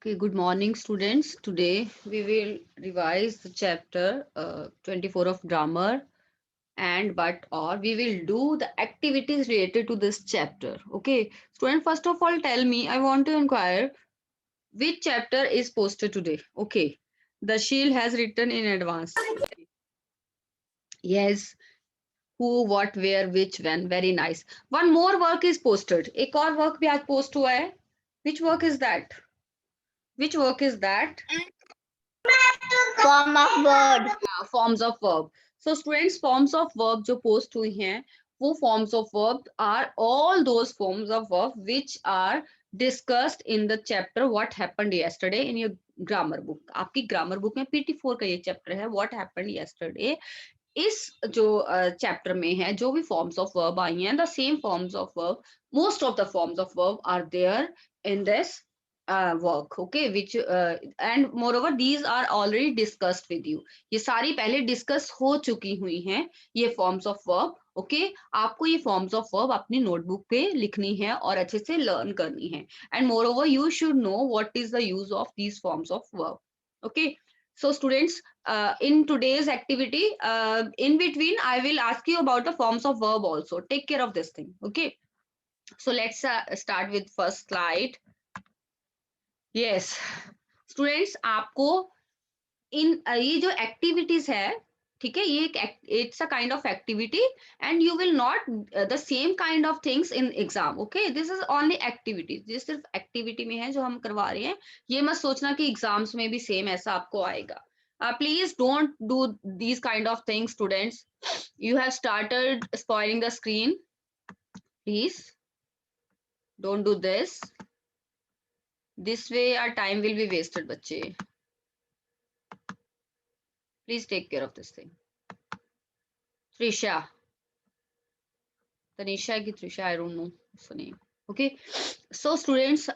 Okay, good morning, students. Today we will revise the chapter 24 of grammar and but or we will do the activities related to this chapter. Okay, student, first of all, tell me, I want to inquire which chapter is posted today. Okay, the shield has written in advance. Yes, who, what, where, which, when. Very nice. One more work is posted. एक और work भी आज post हुआ है. Which work is that? Which work is that? Form of word. Forms of verb so students forms of verb जो post हुई हैं वो forms of verb are all those forms of verb which are discussed in the chapter what happened yesterday in your grammar book. आपकी grammar book में PT4 का ये chapter है what happened yesterday. इस जो चैप्टर में है जो भी फॉर्म्स ऑफ वर्ब आई हैं the same forms of verb most of the forms of verb are there in this work. Okay, which and moreover these are already discussed with you. ये सारी पहले डिस्कस हो चुकी हुई हैं ये फॉर्म्स ऑफ वर्ब. ओके, आपको ये फॉर्म्स ऑफ वर्ब अपनी नोटबुक पे लिखनी है और अच्छे से लर्न करनी है. And more over you should know what is the use of these forms of verb. Okay, so students, in today's activity, in between I will ask you about the forms of verb also. Take care of this thing. Okay, so let's start with first slide. Yes students, आपको इन ये जो activities है, ठीक है, ये एक it's a kind of activity and you will not the same kind of things in exam. Okay, this is only activities. ये सिर्फ एक्टिविटी में है जो हम करवा रहे हैं. ये मत सोचना कि एग्जाम्स में भी सेम ऐसा आपको आएगा. Please don't do these kind of things students. You have started spoiling the screen. Please don't do this. This way our time will be wasted, बच्चे. Please take care of this thing. Trisha. Tanisha ki Trisha, I don't know उसका name. Okay. So students,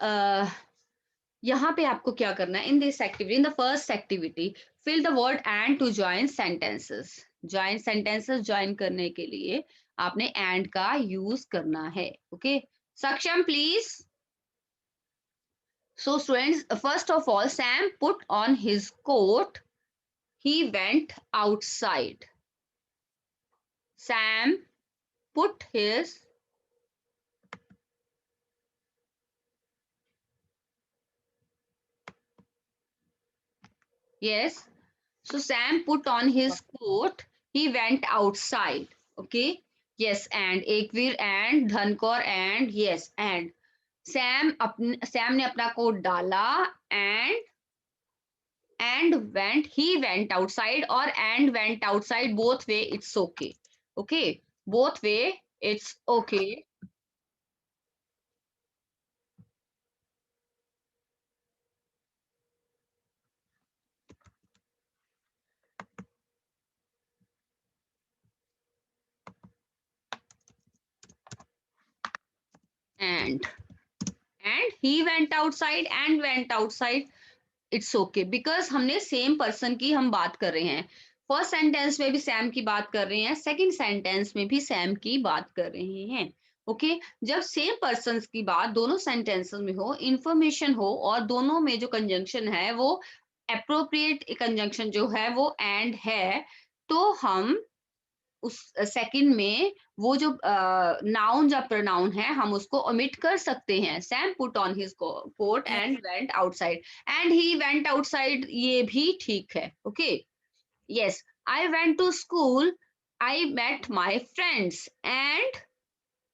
यहाँ पे आपको क्या करना है in this activity, in the first activity, fill the word and to join sentences. Join sentences join करने के लिए आपने and का use करना है. Okay. Saksham, please. So students, first of all, Sam put on his coat. He went outside. Sam put his yes. So Sam put on his coat. He went outside. Okay. Yes, and Ekvir and Dhankor and yes and Sam ने अपना coat डाला and went. He went outside or and went outside. Both way it's okay. Okay. Both way it's okay. And he went outside and went outside. It's okay because हमने same person की हम बात कर रहे हैं. First sentence में भी Sam की बात कर रहे हैं, सेकंड सेंटेंस में भी सैम की बात कर रहे हैं. ओके जब सेम पर्सन की बात दोनों सेंटेंसेस में हो, इंफॉर्मेशन हो और दोनों में जो कंजंक्शन है वो अप्रोप्रिएट कंजंक्शन जो है वो एंड है, तो हम उस सेकंड में वो जो नाउन या प्रोनाउन है हम उसको ओमिट कर सकते हैं. Sam put on his coat and went outside. And he went outside ये भी ठीक है. Okay yes. I went to school. I met my friends and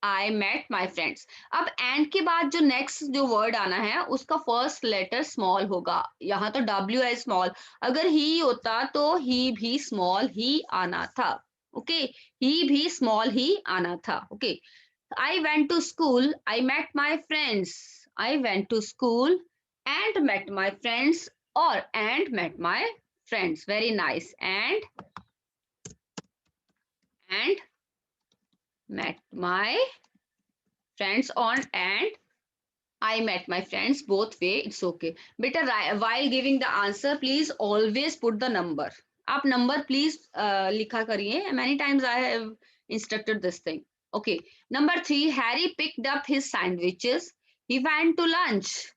I met my friends. अब एंड के बाद जो नेक्स्ट जो वर्ड आना है उसका फर्स्ट लेटर स्मॉल होगा. यहाँ तो W है स्मॉल. अगर ही होता तो ही भी स्मॉल ही आना था. ओके ही भी स्मॉल ही आना था. Okay I went to school. I met my friends. I went to school and met my friends और and met my friends. Very nice. And met my friends on and I met my friends. Both way it's okay. Beta, while giving the answer please always put the number. आप number please लिखा करिए. Many times I have instructed this thing. Okay. Number 3, Harry picked up his sandwiches. He went to lunch.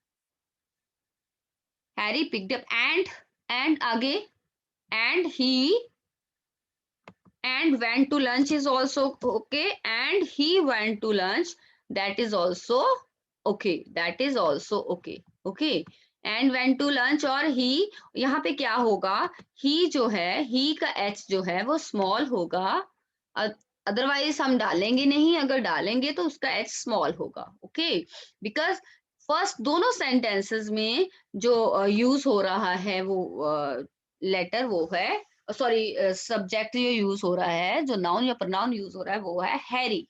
Harry picked up and आगे and he and went to lunch is also okay, and he went to lunch, that is also okay, that is also okay. Okay, and went to lunch और he, यहाँ पे क्या होगा, he जो है, he का h जो है वो small होगा, अदरवाइज हम डालेंगे नहीं, अगर डालेंगे तो उसका h small होगा. ओके, बिकॉज फर्स्ट दोनों सेंटेंसेस में जो यूज हो रहा है वो लेटर वो है, सॉरी सब्जेक्ट जो यूज हो रहा है, जो नाउन या प्रोनाउन यूज हो रहा है वो है Harry.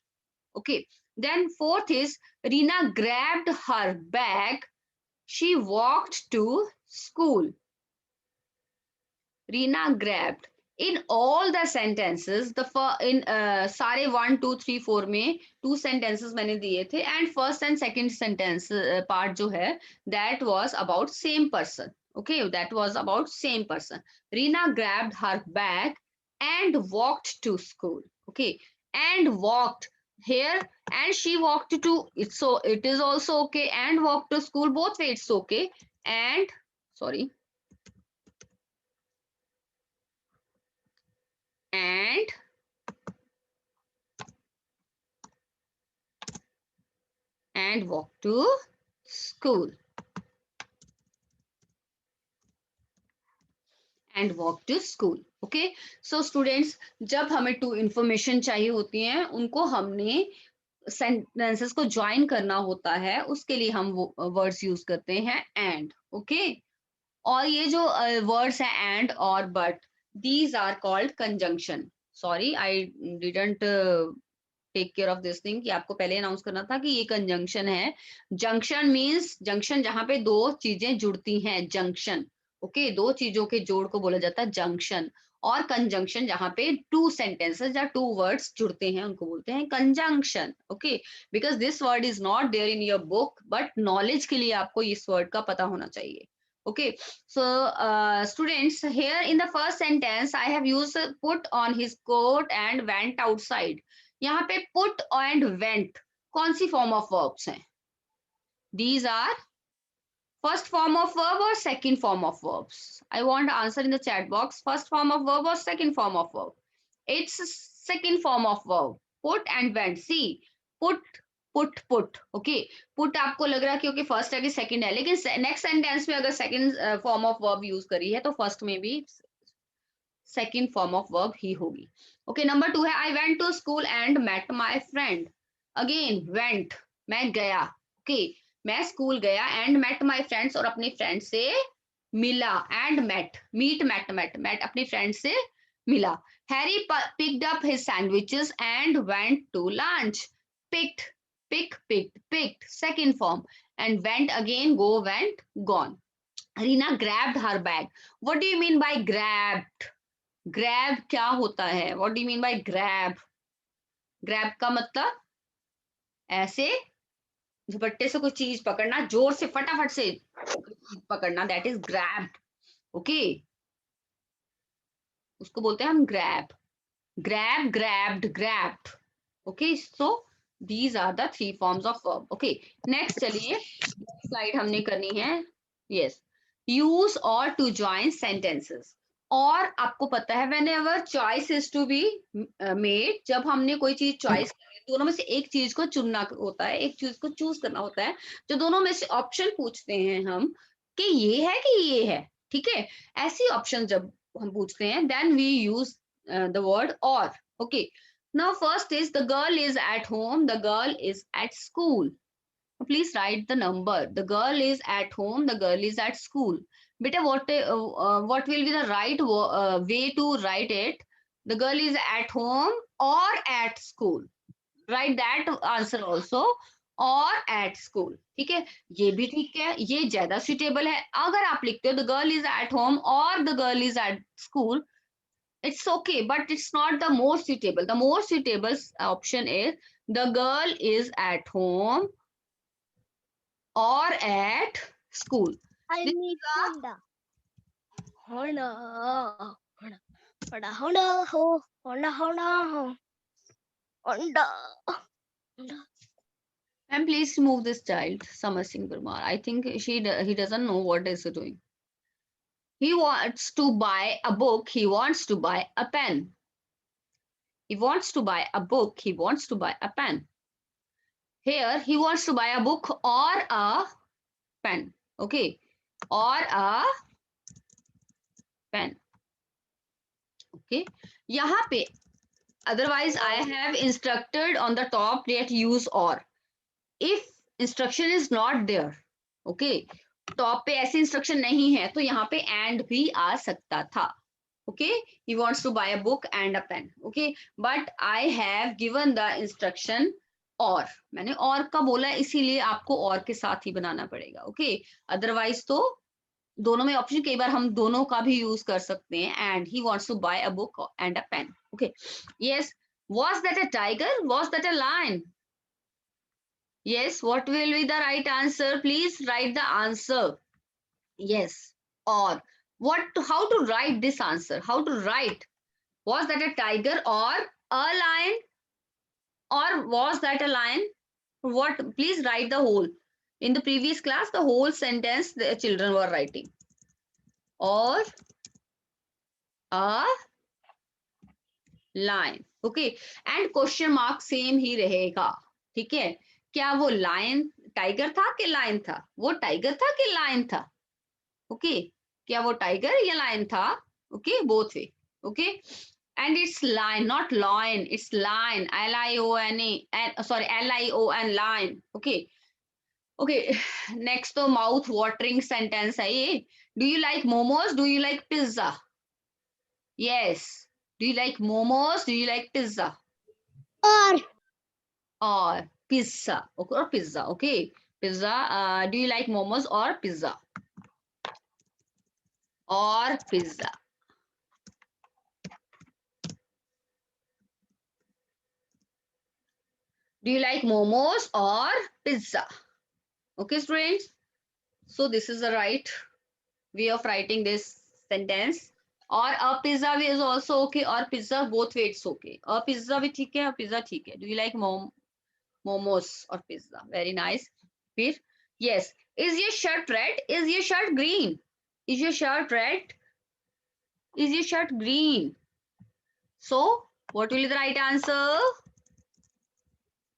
Okay, then fourth is Reena grabbed her bag, she walked to school. Reena grabbed. In all the sentences, in सारे 1 2 3 4 में 2 sentences मैंने दिए थे, and first and second sentence part जो है, that was about same person. Okay, that was about same person. Reena grabbed her bag and walked to school. Okay, and walked here, and she walked to, it's so it is also okay, and walked to school, both ways it's okay. And sorry, and walk to school, and walk to school. Okay, so students, जब हमें to information चाहिए होती है, उनको हमने sentences को join करना होता है, उसके लिए हम वो वर्ड्स यूज करते हैं एंड. ओके, और ये जो वर्ड्स है एंड और but, these are called conjunction. Sorry, I didn't take care of this thing कि आपको पहले अनाउंस करना था कि ये कंजंक्शन है. जंक्शन मींस जंक्शन जहां पे दो चीजें जुड़ती हैं, जंक्शन. ओके, दो चीजों के जोड़ को बोला जाता है जंक्शन. और कंजंक्शन जहां पे टू सेंटेंसेस या टू वर्ड्स जुड़ते हैं उनको बोलते हैं conjunction. Okay, because this word is not there in your book, but knowledge के लिए आपको इस वर्ड का पता होना चाहिए. Okay, so students, here in the first sentence I have used put on his coat and went outside. यहाँ पे put and went कौन सी form of verbs हैं? These are first form of verb or second form of verbs? I want answer in the chat box. First form of verb or second form of verb? It's second form of verb. Put and went. See, put. Okay, put आपको लग रहा है क्योंकि first है कि second है, लेकिन next sentence में अगर second form of verb use करी है तो फर्स्ट में भी सेकंड फॉर्म ऑफ वर्ब ही होगी. ओके, नंबर 2 है I went to school and met my friend. Again went, मैं गया. ओके, मैं स्कूल गया एंड मेट माय फ्रेंड्स, और अपने फ्रेंड से मिला. एंड मेट, मीट, मेट अपने फ्रेंड से मिला. Harry picked up his sandwiches and went to lunch. picked second form, and went again, go, went, gone. Reena grabbed her bag. What do you mean by grabbed? Grab क्या होता है? What do you mean by grab? Grab का मतलब ऐसे झपट्टे से कोई चीज पकड़ना, जोर से फटाफट से पकड़ना, that is grabbed. Okay, उसको बोलते हैं हम grab. Grab, grabbed. Okay, so these are the three forms of verb. Okay, next चलिए स्लाइड हमने करनी है. Yes, use or to join sentences. और आपको पता है whenever choice is to be made, जब हमने कोई चीज चॉइस करनी, दोनों में से एक चीज को चुनना होता है, एक चीज को चूज करना होता है, जो दोनों में से ऑप्शन पूछते हैं हम कि ये है कि ये है. ठीक है, ऐसी ऑप्शन जब हम पूछते हैं then we use the word or. Okay, now first is the girl is at home, the girl is at school. Please write the number. The girl is at home, the girl is at school. Beta, what will be the right way to write it? The girl is at home or at school. Write that answer also, or at school. ठीक है, ये भी ठीक है, ये ज्यादा suitable है. अगर आप लिखते हो the girl is at home or the girl is at school, it's okay, but it's not the most suitable. The most suitable option is the girl is at home or at school. I This need is Honda. Honda. Honda. Honda. Honda. Honda. Honda. Honda. and please remove this child, Samar Singh Parmar. I think he doesn't know what is he doing. He wants to buy a book. He wants to buy a pen. He wants to buy a book. He wants to buy a pen. Here, he wants to buy a book or a pen. Okay. Or a pen. Okay. यहाँ पे otherwise I have instructed on the top that use or. If instruction is not there, okay, top पे ऐसी instruction नहीं है तो यहाँ पे and भी आ सकता था. Okay, he wants to buy a book and a pen. Okay, but I have given the instruction और. मैंने और का बोला इसीलिए आपको और के साथ ही बनाना पड़ेगा. Okay, अदरवाइज तो दोनों में ऑप्शन कई बार हम दोनों का भी यूज कर सकते हैं. And he wants to buy a book and a pen. Okay, yes. Was that a tiger? Was that a lion? Yes, what will be the right answer? Please write the answer. Yes, or what, how to write this answer? How to write? Was that a tiger or a lion? Or was that a lion? What? Please write the whole. In the previous class, the whole sentence the children were writing. Or a lion. Okay, and question mark same ही रहेगा. ठीक है, क्या वो lion tiger था कि lion था? वो tiger था कि lion था? ओके, क्या वो टाइगर या लायन था? Okay, both way. Okay, and it's line, not lion, it's line. LION, sorry, LION, line. Okay. Okay, next तो माउथ वाटरिंग सेंटेंस है ये. Do you like momos? Do you like pizza? Yes, do you like momos? Do you like pizza? और pizza. Okay, और pizza. Okay, pizza. Do you like momos और pizza? और pizza. Do you like momos or pizza? Okay, students. So this is the right way of writing this sentence. Or a pizza is also okay. Or pizza, both ways okay. A pizza भी ठीक है, a pizza ठीक है. Do you like momos or pizza? Very nice. फिर, yes. Is your shirt red? Is your shirt green? Is your shirt red? Is your shirt green? So what will be the right answer?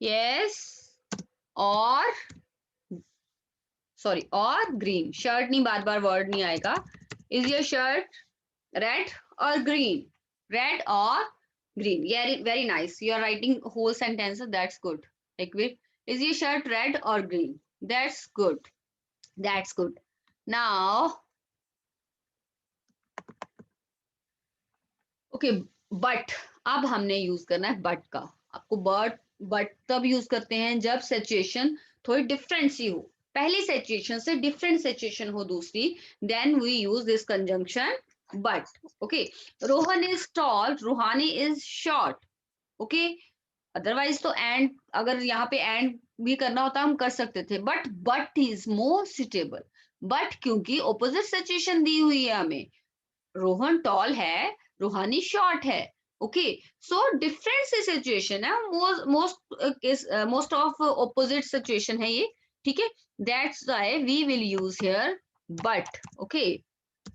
Yes. Or sorry, or green. Shirt नहीं, बार बार word नहीं आएगा. Is your shirt red or green? Red or green. Very nice, you are writing whole sentences. That's good. एक with, is your shirt red or green? That's good. That's good. Now okay, but. अब हमने use करना है but का. आपको but तब use करते हैं जब सिचुएशन थोड़ी डिफरेंट सी हो. पहली सिचुएशन से डिफरेंट सिचुएशन हो दूसरी, then we use this conjunction but. Okay, Rohan is tall, Ruhani is short. Okay, otherwise तो एंड, अगर यहाँ पे एंड भी करना होता हम कर सकते थे, but is more suitable. But क्योंकि ऑपोजिट सिचुएशन दी हुई है हमें. रोहन टॉल है, रूहानी शॉर्ट है. ओके, सो डिफरेंट सी सिचुएशन है. मोस्ट ऑफ ऑपोजिट सिचुएशन है ये. ठीक है, that's why we will use here but. Okay,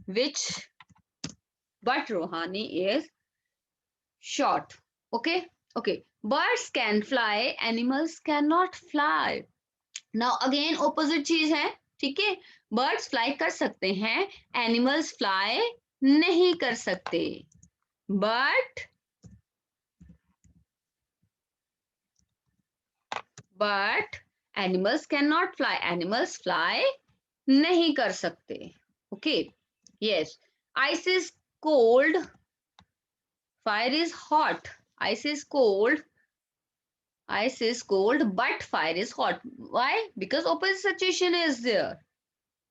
which but Rohani is short. Okay, okay. Birds can fly, animals cannot fly. Now again opposite चीज है. ठीक है, birds fly कर सकते हैं, animals fly नहीं कर सकते. but animals cannot fly. Animals fly नहीं कर सकते. Okay, yes. Ice is cold, fire is hot. Ice is cold, but fire is hot. Why? Because opposite situation is there.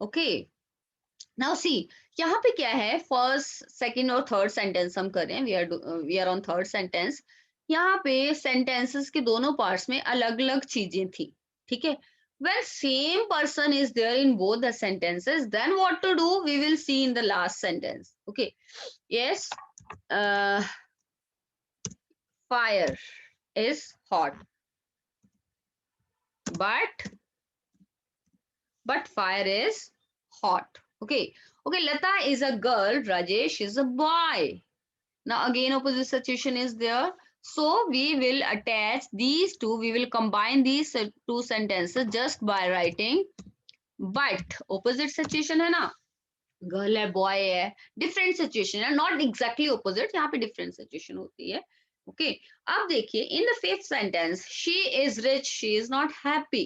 Okay, now see, यहाँ पे क्या है, फर्स्ट सेकंड और third sentence हम कर रहे हैं. We are on third sentence. यहाँ पे सेंटेंसेस के दोनों पार्ट्स में अलग अलग चीजें थी. ठीक है, when same person is there in both the sentences, then what to do we will see in the last sentence. Okay, yes. Fire is hot, but fire is hot. Okay. Okay, Lata is a girl, Rajesh is a boy. Now again opposite situation is there. So we will attach these two, we will combine these two sentences just by writing but. Opposite situation है ना, girl है boy है, different situation है, not exactly opposite, यहाँ पे different situation होती है. Okay अब देखिए in the fifth sentence, she is rich she is not happy.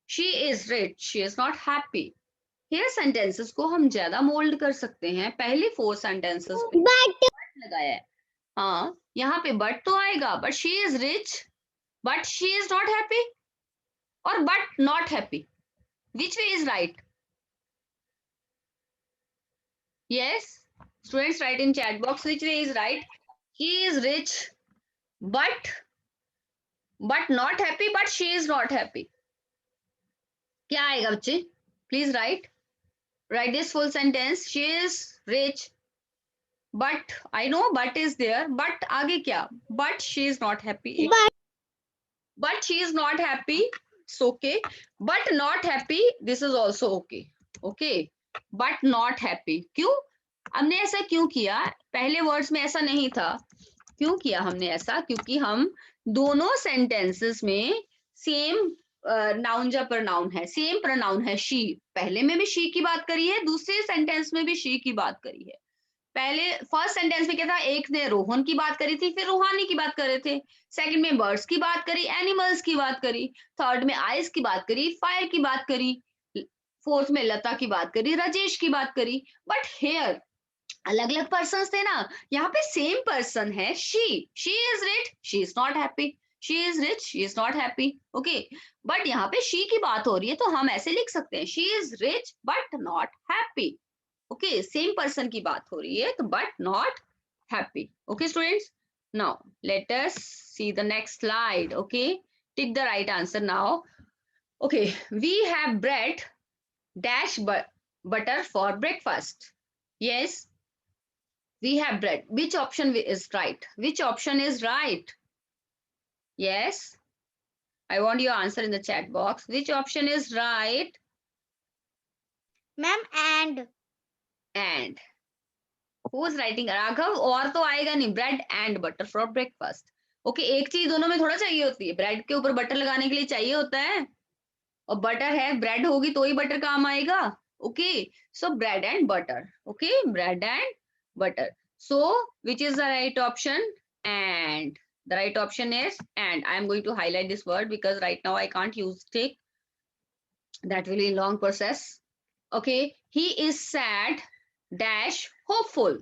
She is rich she is not happy. Here sentences को हम ज्यादा मोल्ड कर सकते हैं. पहले 4 सेंटेंसेस पे But बट लगाया है. हाँ यहाँ पे बट तो आएगा, but she is rich but she is not happy or but not happy. Which way is right? Yes, students write in chat box which way is right. He is rich, but not happy, but she is not happy. क्या आएगा बच्चे? Please write. Write this full sentence. She is rich, but I know but is there. But आगे क्या? But she is not happy. But she is not happy. It's okay. But not happy. This is also okay. Okay. But not happy. क्यों? हमने ऐसा क्यों किया? पहले words में ऐसा नहीं था. क्यों किया हमने ऐसा? क्योंकि हम दोनों सेंटेंसेस में सेम नाउन या प्रनाउन है, सेम प्रनाउन है शी. पहले में भी शी की बात करी है, दूसरे सेंटेंस में भी शी की बात करी है. पहले फर्स्ट सेंटेंस में क्या था, एक ने रोहन की बात करी थी, फिर रूहानी की बात कर रहे थे. सेकंड में बर्ड्स की बात करी, एनिमल्स की बात करी. थर्ड में आइस की बात करी, फायर की बात करी. फोर्थ में लता की बात करी, राजेश की बात करी. बट हेयर अलग अलग पर्सन थे ना, यहाँ पे सेम पर्सन है she is rich she is not happy. She is rich she is not happy. Okay but यहाँ पे शी की बात हो रही है तो हम ऐसे लिख सकते हैं, she is rich but not happy. Okay same person की बात हो रही है तो but not happy. Okay students, now let us see the next slide. Okay tick the right answer now. Okay we have bread dash butter for breakfast. Yes, we have bread. Which option is right? Which option is right? Yes, I want your answer in the chat box. Which option is right? ma'am, And who's writing? Raghav. और तो आएगा नहीं. Bread and butter for breakfast. Okay एक चीज दोनों में थोड़ा चाहिए होती है. ब्रेड के ऊपर बटर लगाने के लिए चाहिए होता है, और बटर है, ब्रेड होगी तो ही बटर काम आएगा. Okay so bread and butter. Okay bread and butter. So which is the right option? And the right option is and. I am going to highlight this word because right now I can't use tick. That will be a long process. Okay, he is sad dash hopeful.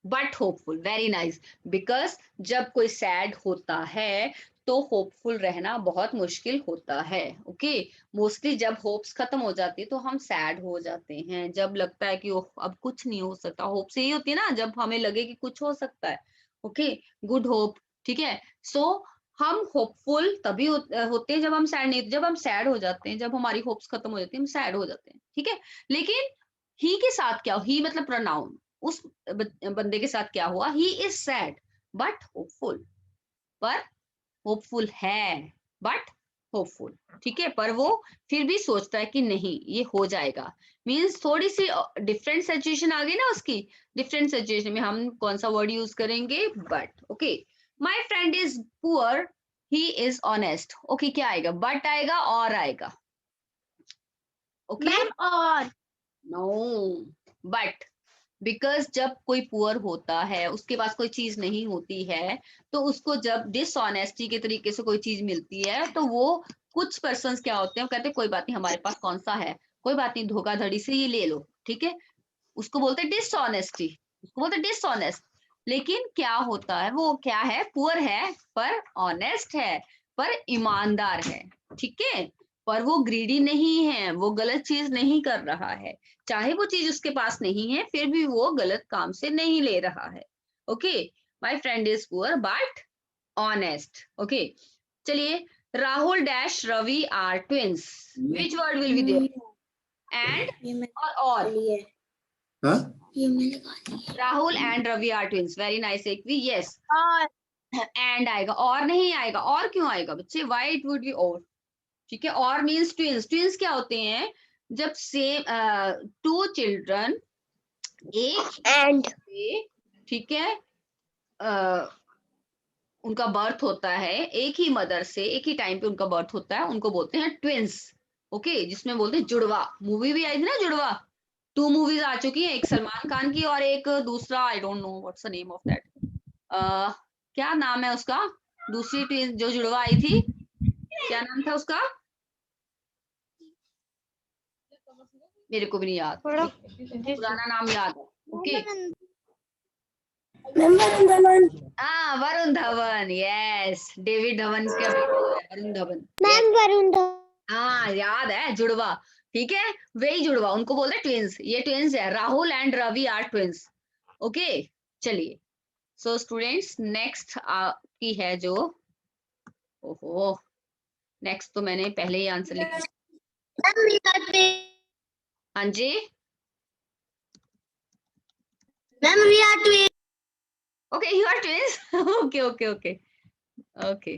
But hopeful. Very nice. Because जब कोई sad होता है तो hopeful रहना बहुत मुश्किल होता है. ओके मोस्टली जब होप्स खत्म हो जाती है तो हम सैड हो जाते हैं. जब लगता है कि अब कुछ नहीं हो सकता, होप से ही होती है ना, जब हमें लगे कि कुछ हो सकता है. Okay good hope. ठीक है सो हम होपफुल तभी होते हैं जब हम सैड नहीं. जब हम सैड हो जाते हैं, जब हमारी होप्स खत्म हो जाती है, हम सैड हो जाते हैं. ठीक है लेकिन ही के साथ क्या, ही मतलब प्रोनाउन, उस बंदे के साथ क्या हुआ, he is sad but hopeful. पर होपफुल है बट होपफुल. ठीक है पर वो फिर भी सोचता है कि नहीं ये हो जाएगा. मींस थोड़ी सी डिफरेंट सिचुएशन आ गई ना उसकी. डिफरेंट सिचुएशन में हम कौन सा वर्ड यूज करेंगे, but. Okay my friend is poor he is honest. Okay क्या आएगा, बट आएगा और आएगा. ओके ma'am, और नो बट. बिकॉज जब कोई पुअर होता है, उसके पास कोई चीज नहीं होती है, तो उसको जब डिसऑनेस्टी के तरीके से कोई चीज मिलती है तो वो कुछ पर्सन क्या होते हैं, वो कहते हैं कोई बात नहीं हमारे पास कौन सा है, कोई बात नहीं धोखाधड़ी से ये ले लो. ठीक है उसको बोलते हैं डिसऑनेस्टी, उसको बोलते हैं डिसऑनेस्ट. लेकिन क्या होता है, वो क्या है, पुअर है पर ऑनेस्ट है, पर ईमानदार है. ठीक है पर वो ग्रीडी नहीं है, वो गलत चीज नहीं कर रहा है. चाहे वो चीज उसके पास नहीं है फिर भी वो गलत काम से नहीं ले रहा है. Okay my friend is poor but honest. Okay चलिए Rahul dash Ravi are twins. Which word will be there, and और Rahul and Ravi are twins. Very nice एकवी. यस और एंड आएगा, और नहीं आएगा. और क्यों आएगा बच्चे, व्हाई इट वुड बी और. ठीक है, और मीन्स ट्विंस। ट्विंस क्या होते हैं? जब सेम टू चिल्ड्रन एक एंड ठीक है, उनका बर्थ होता है, एक ही मदर से एक ही टाइम पे उनका बर्थ होता है, उनको बोलते हैं ट्विंस। ओके, जिसमें बोलते हैं जुड़वा। मूवी भी आई थी ना जुड़वा, 2 मूवीज आ चुकी हैं, एक सलमान खान की और एक दूसरा, I don't know what's the name of that, क्या नाम है उसका, दूसरी ट्विंस जो जुड़वा आई थी, क्या नाम था उसका, मेरे को भी नहीं याद, पुराना नाम याद है। ओके, हाँ वरुण धवन, यस, डेविड धवन का बेटा जो है वरुण धवन, मैम वरुण हाँ याद है, जुड़वा। ठीक है, वही जुड़वा, उनको बोलते हैं ट्विंस। ये ट्विंस है, Rahul and Ravi are twins. Okay, चलिए, सो स्टूडेंट्स नेक्स्ट की है जो, ओहो, नेक्स्ट तो मैंने पहले ही आंसर लिखा। हाँ जी, ma'am we are twins. okay, you are twins. Okay, okay, okay, okay,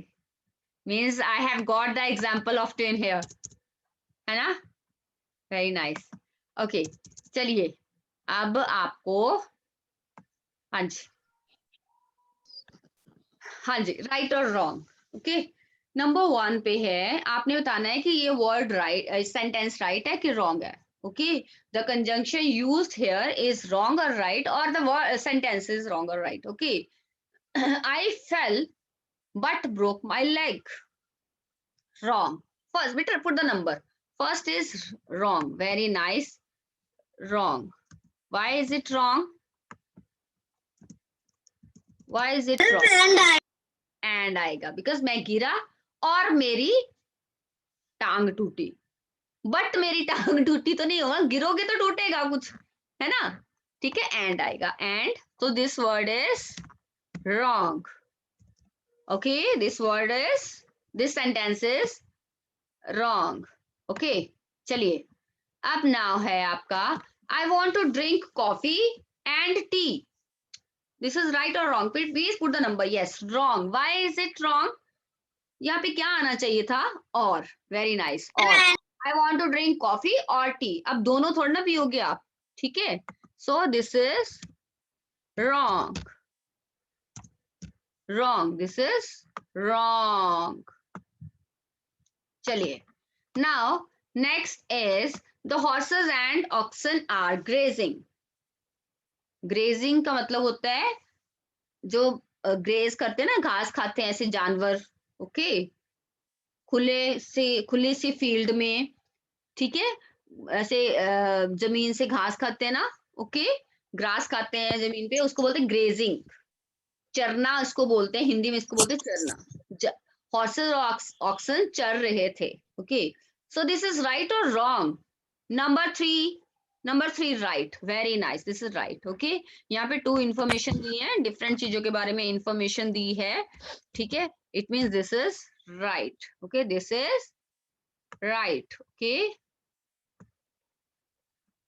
means I have got the example of twin here, है ना, वेरी नाइस। ओके, चलिए अब आपको, हाँ जी, हाँ जी, right or wrong. Okay, number 1 पे है, आपने बताना है कि ये वर्ड राइट, सेंटेंस राइट है कि रॉन्ग है। Okay, the conjunction used here is wrong और राइट, और द सेंटेंस इज रॉन्ग और right. Okay, I fail but broke my leg. Wrong. First, better put the number. First is wrong. Very nice. Wrong. Why is it wrong? Why is it wrong? And आएगा because मैं गिरा और मेरी टांग टूटी। But मेरी टांग टूटी तो नहीं होगा, गिरोगे तो टूटेगा कुछ, है ना, ठीक है, एंड आएगा, एंड, तो this word is wrong. Okay, this sentence is wrong. Okay, चलिए, अब नाउ है आपका, I want to drink coffee and tea. This is right or wrong? Please put the number. Yes, wrong. Why is it wrong? यहाँ पे क्या आना चाहिए था? और, वेरी नाइस, और। I want to drink coffee or tea, अब दोनों थोड़ा ना पियोगे आप, ठीक है, so this is wrong, wrong, this is wrong. चलिए, now next is the horses and oxen are grazing. Grazing का मतलब होता है जो ग्रेज करते हैं ना, घास खाते हैं ऐसे जानवर। ओके, खुली सी फील्ड में, ठीक है, ऐसे जमीन से घास खाते हैं ना। ओके, ग्रास खाते हैं जमीन पे, उसको बोलते हैं ग्रेजिंग। चरना इसको बोलते हैं, हिंदी में इसको बोलते हैं चरना। हॉर्सेस और ऑक्सन चर रहे थे। Okay, so this is right or wrong? Number 3 right, very nice, this is right. Okay, यहाँ पे 2 इंफॉर्मेशन दी है, डिफरेंट चीजों के बारे में इंफॉर्मेशन दी है, ठीक है, it means this is right. Okay, this is right. Okay,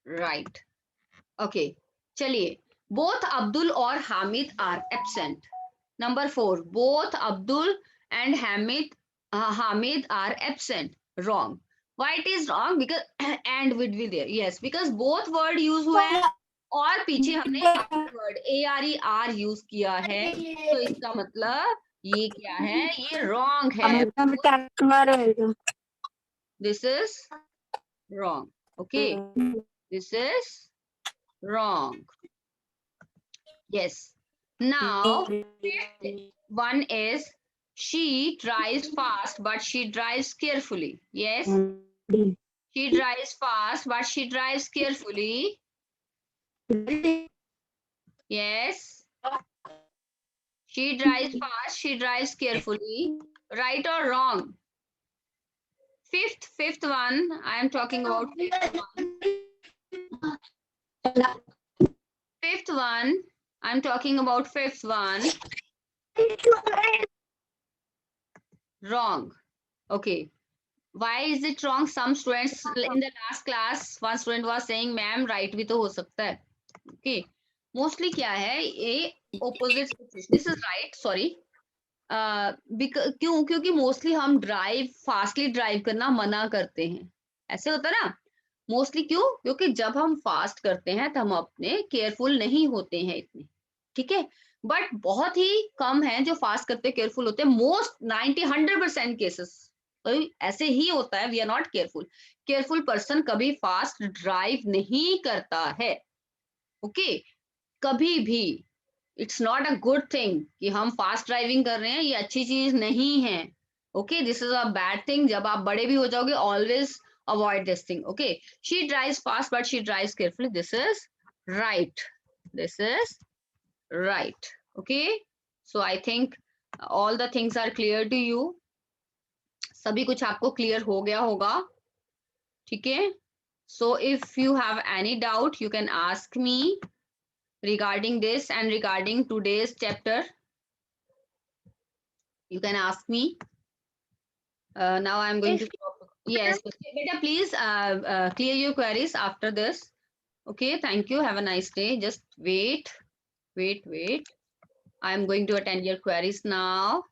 right. Okay, चलिए, बोथ अब्दुल और Hamid are absent. Number 4, both Abdul and Hamid are absent. Wrong. Why it is wrong? Because and would be there. Yes, because both word use हुआ है और पीछे हमने word ARER use किया है, तो इसका मतलब ये क्या है? ये wrong है। This is wrong. Okay, this is wrong. Yes. Now, one is she drives fast, but she drives carefully. Yes, she drives fast, but she drives carefully. Yes, she drives fast, she drives carefully. Right or wrong? Fifth one, I am talking about fifth one. Fifth one, I'm talking about fifth one. Wrong. Okay. Why is it wrong? Some students in the last class, one student was saying, "Ma'am, right भी तो हो सकता है." Okay. Mostly क्या है? ये opposite situation. This is right. Sorry. क्यों? क्योंकि मोस्टली हम फास्टली ड्राइव करना मना करते हैं, ऐसे होता है ना मोस्टली। क्यों? क्योंकि जब हम फास्ट करते हैं तो हम अपने केयरफुल नहीं होते हैं इतने, ठीक है। बट बहुत ही कम है जो फास्ट करते केयरफुल होते हैं। मोस्ट 90-100% केसेस तो ऐसे ही होता है, we are not careful. Careful person कभी फास्ट ड्राइव नहीं करता है, ओके, कभी भी। It's not a good thing कि हम फास्ट ड्राइविंग कर रहे हैं, ये अच्छी चीज नहीं है, okay, this is a bad thing. जब आप बड़े भी हो जाओगे, always avoid this thing, okay. She drives fast but she drives carefully, this is right, this is right, okay. So I think all the things are clear to you, सभी कुछ आपको clear हो गया होगा, ठीक है। So if you have any doubt you can ask me regarding this and regarding today's chapter. You can ask me. Now I'm going to stop. Yes, beta, please clear your queries after this. Okay, thank you, have a nice day. Just wait. I'm going to attend your queries now.